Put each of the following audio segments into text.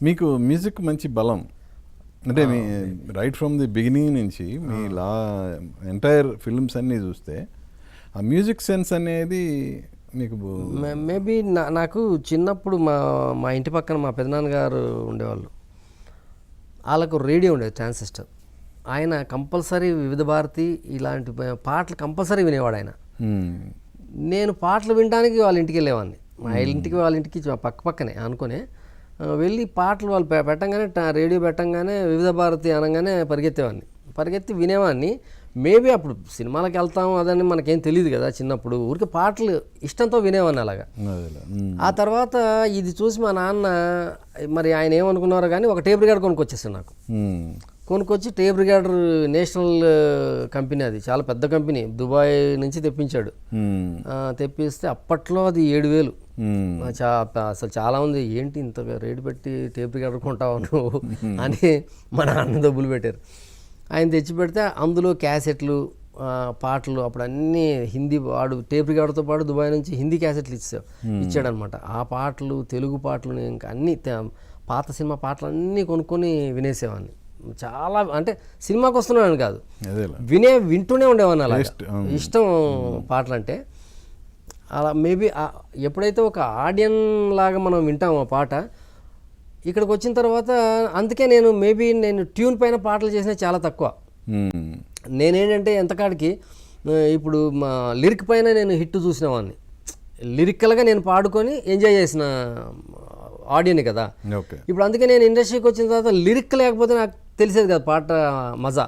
మీకు మ్యూజిక్ మంచి బలం అంటే మీ రైట్ ఫ్రమ్ ది బిగినింగ్ నుంచి మీ ఎంటైర్ ఫిల్మ్స్ అన్నీ చూస్తే ఆ మ్యూజిక్ సెన్స్ అనేది మీకు మేబీ నాకు చిన్నప్పుడు మా ఇంటి పక్కన మా పెదనాన్నగారు ఉండేవాళ్ళు. వాళ్ళకు రేడియో ఉండేది, ట్రాన్సిస్టర్. ఆయన కంపల్సరీ వివిధ భారతి ఇలాంటి పాటలు కంపల్సరీ వినేవాడు ఆయన. నేను పాటలు వినడానికి వాళ్ళ ఇంటికి వెళ్ళేవాడిని. మా ఇంటికి వాళ్ళ ఇంటికి పక్కనే అనుకునే వెళ్ళి పాటలు వాళ్ళు పెట్టంగానే రేడియో పెట్టంగానే వివిధ భారతి అనగానే పరిగెత్తి వినేవాడిని. మేబీ అప్పుడు సినిమాలకు వెళ్తాం అదని మనకేం తెలియదు కదా చిన్నప్పుడు, ఊరికి పాటలు ఇష్టంతో వినేవాడిని అలాగా. ఆ తర్వాత ఇది చూసి మా నాన్న మరి ఆయన ఏమనుకున్నారో కానీ ఒక టేప్ రికార్డర్ కొనుక్కొచ్చేసాడు నాకు. కొనుక్కొచ్చి టేప్ రికార్డర్ నేషనల్ కంపెనీ, అది చాలా పెద్ద కంపెనీ, దుబాయ్ నుంచి తెప్పించాడు. తెప్పిస్తే అప్పట్లో అది 7,000. అసలు చాలామంది ఏంటి ఇంత రేటు పెట్టి టేప్ రికార్డర్ కొంటావు నువ్వు అని మా నాన్న డబ్బులు పెట్టారు. ఆయన తెచ్చి పెడితే అందులో క్యాసెట్లు, పాటలు, అప్పుడు అన్నీ హిందీ, వాడు టేప్ రికార్డర్తో పాటు దుబాయ్ నుంచి హిందీ క్యాసెట్లు ఇచ్చాడనమాట. ఆ పాటలు, తెలుగు పాటలు, ఇంకా అన్నీ పాత సినిమా పాటలు అన్నీ కొనుక్కొని వినేసేవాడిని. చాలా అంటే సినిమాకి వస్తున్నాను కాదు, వింటూనే ఉండేవాడిని. అలా ఇష్టం పాటలు అంటే. అలా మేబీ ఎప్పుడైతే ఒక ఆడియన్ లాగా మనం వింటాం ఆ పాట, ఇక్కడికి వచ్చిన తర్వాత అందుకే నేను ట్యూన్ పైన పాటలు చేసినా చాలా తక్కువ. నేనేంటంటే ఎంతకాడికి ఇప్పుడు మా లిరిక్ పైన నేను హిట్ చూసిన వాడిని, లిరికల్గా నేను పాడుకొని ఎంజాయ్ చేసిన ఆడియన్ కదా. ఇప్పుడు అందుకే నేను ఇండస్ట్రీకి వచ్చిన తర్వాత లిరిక్ లేకపోతే నాకు తెలిసేది కదా పాట మజా.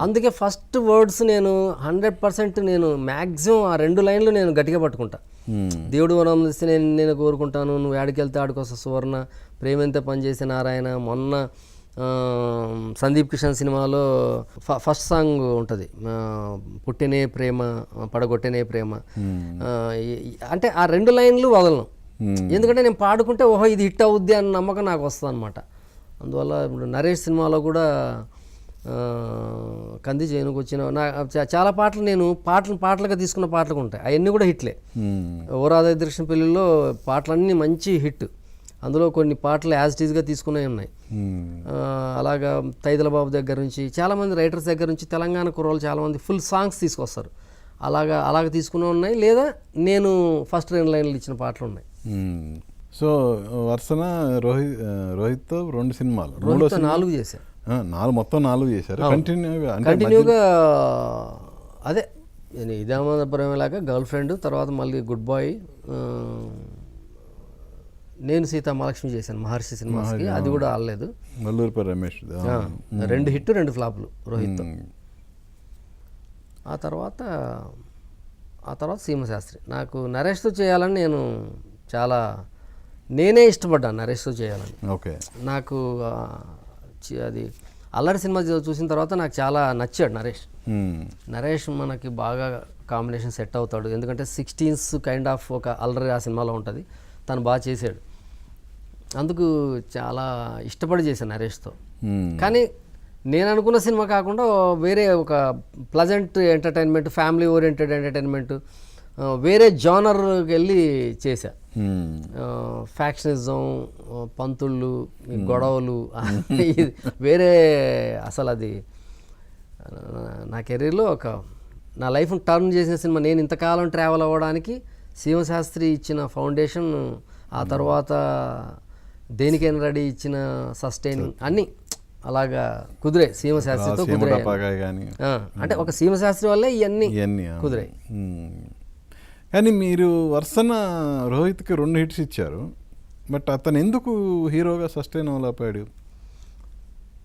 అందుకే ఫస్ట్ వర్డ్స్ నేను 100% నేను మ్యాక్సిమం ఆ 2 లైన్లు నేను గట్టిగా పట్టుకుంటా. దేవుడు వరం ఇస్తే నేను కోరుకుంటాను, నువ్వు ఆడికి వెళ్తే ఆడికొస్తా సువర్ణ, ప్రేమంతా పనిచేసే నారాయణ. మొన్న సందీప్ కిషన్ సినిమాలో ఫస్ట్ సాంగ్ ఉంటుంది, పుట్టినే ప్రేమ పడగొట్టనే ప్రేమ. అంటే ఆ 2 లైన్లు వదలను, ఎందుకంటే నేను పాడుకుంటే ఓహో ఇది హిట్ అవుద్ది అన్న నమ్మకం నాకు వస్తుంది అనమాట. అందువల్ల ఇప్పుడు నరేష్ సినిమాలో కూడా కంది చేనుకు వచ్చిన చాలా పాటలు నేను పాటలుగా తీసుకున్న పాటలు ఉంటాయి, అవన్నీ కూడా హిట్లే. ఓరాధ దృష్ణ పెళ్ళిలో పాటలన్నీ మంచి హిట్, అందులో కొన్ని పాటలు యాజ్ ఇట్ ఈజ్గా తీసుకునే ఉన్నాయి. అలాగా తైదల బాబు దగ్గర నుంచి చాలామంది రైటర్స్ దగ్గర నుంచి తెలంగాణ కుర్రోళ్ళు చాలామంది ఫుల్ సాంగ్స్ తీసుకొస్తారు, అలాగ తీసుకునే ఉన్నాయి. లేదా నేను ఫస్ట్ 2 లైన్లు ఇచ్చిన పాటలు ఉన్నాయి. సో వరుసన రోహిత్తో 2 సినిమాలు, 4 చేశాను. మొత్తం 4 చేశారు కంటిన్యూగా. అదే ఇదామపురం లాగా గర్ల్ ఫ్రెండ్, తర్వాత మళ్ళీ గుడ్ బాయ్, నేను సీతా మహాలక్ష్మి చేశాను మహర్షి సినిమాకి, అది కూడా ఆడలేదు. మల్లూరుపేట రమేష్ 2 హిట్ 2 ఫ్లాప్లు రోహిత్. ఆ తర్వాత సీమశాస్త్రి. నాకు నరేష్తో చేయాలని నేనే ఇష్టపడ్డాను నరేష్తో చేయాలని. నాకు అది అల్లరి సినిమా చూసిన తర్వాత నాకు చాలా నచ్చాడు నరేష్ మనకి బాగా కాంబినేషన్ సెట్ అవుతాడు, ఎందుకంటే 16s కైండ్ ఆఫ్ ఒక అల్లరి ఆ సినిమాలో ఉంటుంది, తను బాగా చేశాడు. అందుకు చాలా ఇష్టపడి చేశాను నరేష్తో. కానీ నేను అనుకున్న సినిమా కాకుండా వేరే ఒక pleasant entertainment, family oriented entertainment, వేరే జానర్కి వెళ్ళి చేశా. ఫ్యాక్షనిజం, పంతుళ్ళు, గొడవలు, వేరే అసలు అది నా కెరీర్లో నా లైఫ్ని టర్న్ చేసిన సినిమా. నేను ఇంతకాలం ట్రావెల్ అవ్వడానికి శివశాస్త్రి ఇచ్చిన ఫౌండేషన్, ఆ తర్వాత దేనికైనా రెడీ ఇచ్చిన సస్టైనింగ్ అన్నీ అలాగా కుదిరే శివశాస్త్రితో కుదిరే. అంటే ఒక శివశాస్త్రి వల్లే ఇవన్నీ కుదిరాయి. కానీ మీరు వరుసన రోహిత్కి 2 హిట్స్ ఇచ్చారు, బట్ అతను ఎందుకు హీరోగా సస్టైన్ అవ్వలేకపోయాడు?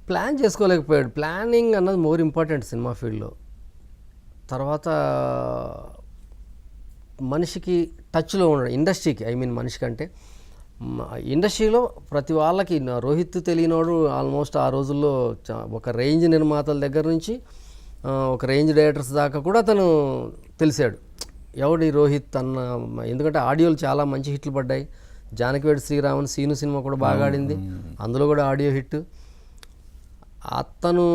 ప్లాన్ చేసుకోలేకపోయాడు. ప్లానింగ్ అన్నది మోర్ ఇంపార్టెంట్ సినిమా ఫీల్డ్లో. తర్వాత మనిషికి టచ్లో ఉండడం, ఇండస్ట్రీకి మనిషి కంటే ఇండస్ట్రీలో ప్రతి వాళ్ళకి రోహిత్ తెలియనోడు ఆల్మోస్ట్ ఆ రోజుల్లో ఒక రేంజ్ నిర్మాతల దగ్గర నుంచి ఒక రేంజ్ డైరెక్టర్స్ దాకా కూడా అతను తెలిసాడు ఎవడి రోహిత్ అన్న. ఎందుకంటే ఆడియోలు చాలా మంచి హిట్లు పడ్డాయి. జానకివేడి శ్రీరామన్ సీను సినిమా కూడా బాగా ఆడింది, అందులో కూడా ఆడియో హిట్. అతను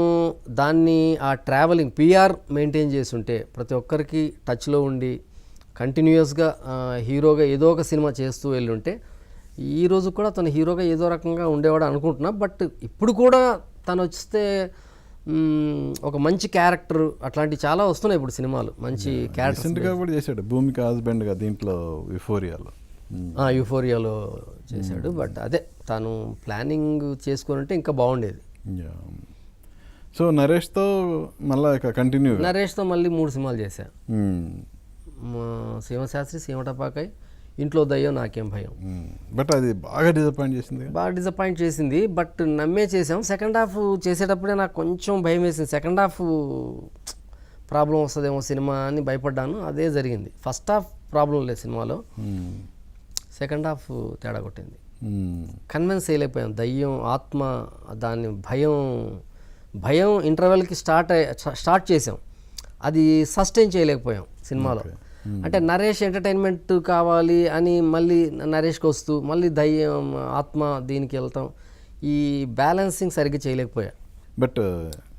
దాన్ని ఆ ట్రావెలింగ్ పిఆర్ మెయింటైన్ చేస్తుంటే, ప్రతి ఒక్కరికి టచ్లో ఉండి కంటిన్యూస్గా హీరోగా ఏదో ఒక సినిమా చేస్తూ వెళ్ళి ఉంటే ఈ రోజు కూడా తను హీరోగా ఏదో రకంగా ఉండేవాడు అనుకుంటున్నా. బట్ ఇప్పుడు కూడా తను వస్తే ఒక మంచి క్యారెక్టర్ అట్లాంటివి చాలా వస్తున్నాయి ఇప్పుడు సినిమాలు, మంచి క్యారెక్టర్స్. రీసెంట్గా కూడా చేశాడు భూమిక హస్బెండ్గా దీంట్లో యుఫోరియాలో. యూఫోరియాలో చేశాడు. బట్ అదే తను ప్లానింగ్ చేసుకుని ఉంటే ఇంకా బాగుండేది. సో నరేష్తో మళ్ళీ ఇక కంటిన్యూ. నరేష్తో మళ్ళీ 3 సినిమాలు చేశా. శివశాస్త్రి, సీమటపాకాయ్, ఇంట్లో దయ్యం, నాకేం భయం. బట్ అది బాగా డిసప్పాయింట్ చేసింది. బాగా డిసప్పాయింట్ చేసింది. బట్ నమ్మే చేసాం. సెకండ్ హాఫ్ చేసేటప్పుడే నాకు కొంచెం భయం వేసింది. సెకండ్ హాఫ్ ప్రాబ్లం వస్తుందేమో సినిమా అని భయపడ్డాను. అదే జరిగింది. ఫస్ట్ హాఫ్ ప్రాబ్లం లేదు సినిమాలో, సెకండ్ హాఫ్ తేడా కొట్టింది. కన్విన్స్ చేయలేకపోయాం. దయ్యం, ఆత్మ, దాన్ని భయం ఇంటర్వెల్కి స్టార్ట్ చేసాం, అది సస్టైన్ చేయలేకపోయాం సినిమాలో. అంటే నరేష్ ఎంటర్టైన్మెంట్ కావాలి అని మళ్ళీ నరేష్కి వస్తూ మళ్ళీ దయ్యం, ఆత్మ దీనికి వెళ్తాం, ఈ బ్యాలెన్సింగ్ సరిగ్గా చేయలేకపోయా. బట్